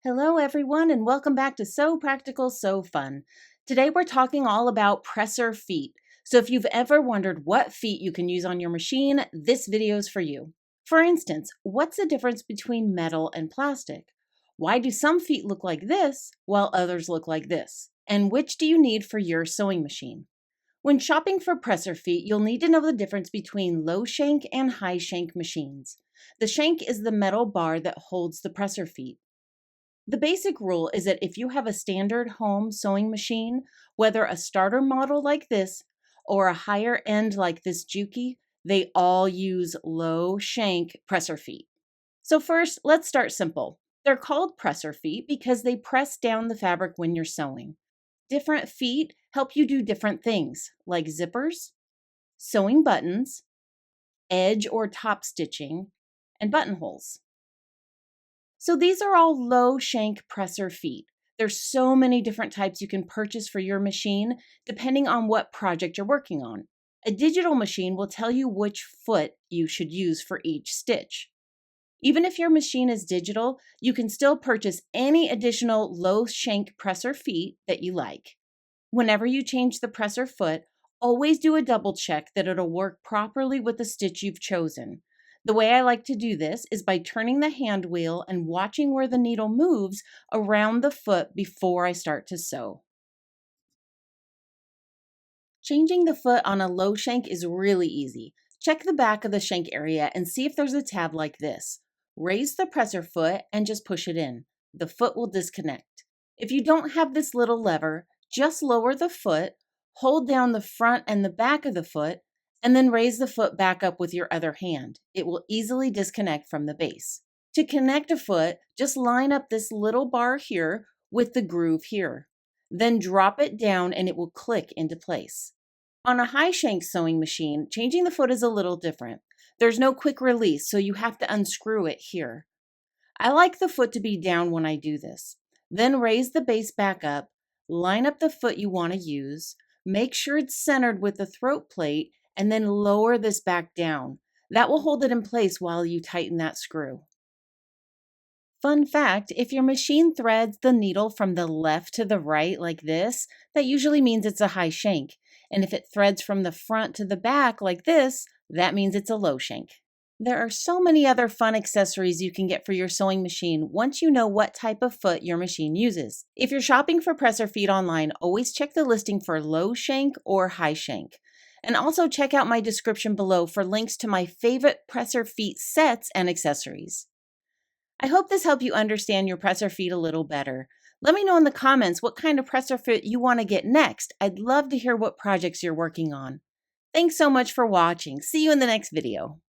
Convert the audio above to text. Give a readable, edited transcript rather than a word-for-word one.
Hello, everyone, and welcome back to So Practical, So Fun. Today, we're talking all about presser feet. So, if you've ever wondered what feet you can use on your machine, this video is for you. For instance, what's the difference between metal and plastic? Why do some feet look like this while others look like this? And which do you need for your sewing machine? When shopping for presser feet, you'll need to know the difference between low shank and high shank machines. The shank is the metal bar that holds the presser feet. The basic rule is that if you have a standard home sewing machine, whether a starter model like this or a higher end like this Juki, they all use low shank presser feet. So first, let's start simple. They're called presser feet because they press down the fabric when you're sewing. Different feet help you do different things, like zippers, sewing buttons, edge or top stitching, and buttonholes. So these are all low shank presser feet. There's so many different types you can purchase for your machine depending on what project you're working on. A digital machine will tell you which foot you should use for each stitch. Even if your machine is digital, you can still purchase any additional low shank presser feet that you like. Whenever you change the presser foot, always do a double check that it'll work properly with the stitch you've chosen. The way I like to do this is by turning the hand wheel and watching where the needle moves around the foot before I start to sew. Changing the foot on a low shank is really easy. Check the back of the shank area and see if there's a tab like this. Raise the presser foot and just push it in. The foot will disconnect. If you don't have this little lever, just lower the foot, hold down the front and the back of the foot, and then raise the foot back up with your other hand. It will easily disconnect from the base. To connect a foot, just line up this little bar here with the groove here. Then drop it down and it will click into place. On a high shank sewing machine, changing the foot is a little different. There's no quick release, so you have to unscrew it here. I like the foot to be down when I do this. Then raise the base back up, line up the foot you want to use, make sure it's centered with the throat plate, and then lower this back down. That will hold it in place while you tighten that screw. Fun fact, if your machine threads the needle from the left to the right like this, that usually means it's a high shank. And if it threads from the front to the back like this, that means it's a low shank. There are so many other fun accessories you can get for your sewing machine once you know what type of foot your machine uses. If you're shopping for presser feet online, always check the listing for low shank or high shank. And also check out my description below for links to my favorite presser feet sets and accessories. I hope this helped you understand your presser feet a little better. Let me know in the comments what kind of presser fit you want to get next. I'd love to hear what projects you're working on. Thanks so much for watching. See you in the next video.